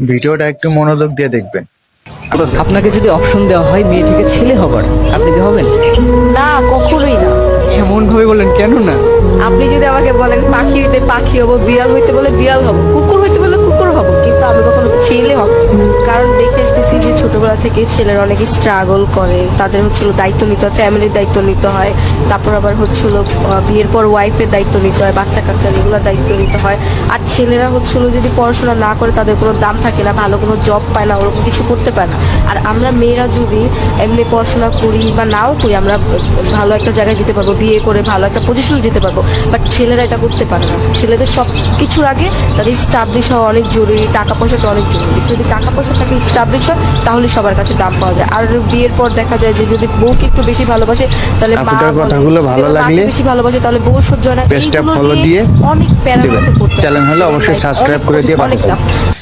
ভিডিওটা একটু মনোযোগ দিয়ে দেখবেন। আপনাকে যদি অপশন দেওয়া হয় মেয়ে থেকে ছেলে হবার, আপনি কি হবেন? না, কখনোই না। এমন ভাবে বলেন, কেন না? আপনি যদি আমাকে বলেন পাখি হইতে পাখি হবো, বিড়াল হইতে বলে বিড়াল হবো, কুকুর হইতে বলে কুকুর হবো, কিন্তু আমি কখনো ছেলে হব না। কারণ দেখে আসতেছি যে ছোটবেলা থেকে ছেলেরা অনেকে স্ট্রাগল করে, তাদের হচ্ছিল দায়িত্ব নিতে হয়, ফ্যামিলির দায়িত্ব নিতে হয়, তারপর আবার হচ্ছিল বিয়ের পর ওয়াইফের দায়িত্ব নিতে হয়, বাচ্চা কাচ্চার এগুলোর দায়িত্ব নিতে হয়। আর ছেলেরা হচ্ছিল যদি পড়াশোনা না করে তাদের কোনো দাম থাকে না, ভালো কোনো জব পায় না, ওরকম কিছু করতে পারে না। আর আমরা মেয়েরা যদি এমনি পড়াশোনা করি বা নাও করি, আমরা ভালো একটা জায়গায় যেতে পারবো, বিয়ে করে ভালো একটা পজিশনে যেতে পারবো। বাট ছেলেরা এটা করতে পারে না। ছেলেদের সব কিছুর আগে তাদের স্টাবলিশ হওয়া অনেক জরুরি, টাকা পয়সাটা অনেক জরুরি। যদি টাকা পয়সা থাকে, স্টাবলিশ হয়, তাহলে সবার কাছে দাম পাওয়া যায়। আর বিয়ের পর দেখা যায় যে যদি বউকে একটু বেশি ভালোবাসে, তাহলে মা আপনার কথাগুলো ভালো লাগলে বেশি ভালোবাসে, তাহলে বউ সহ্য হয় না। পেজটা এইগুলো ফলো নিয়ে দিয়ে অনেক প্যারা দিবেন। করতে চ্যানেল হলে অবশ্যই সাবস্ক্রাইব করে দিয়ে অনেক পাঠাবেন।